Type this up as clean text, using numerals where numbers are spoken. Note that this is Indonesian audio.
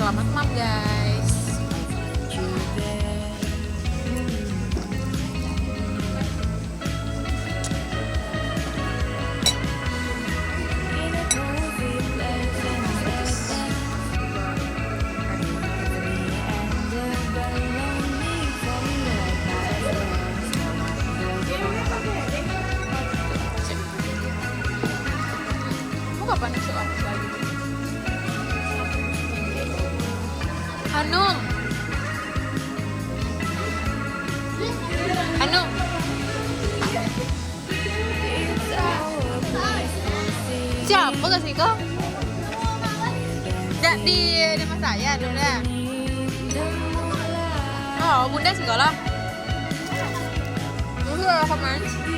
Selamat malam guys. Kapan masuk aku lagi? Hanum. Hanum. Siapa gak sih kok? Ya, di rumah saya dulu ya. Oh, bunda sekolah. Bunda kemana?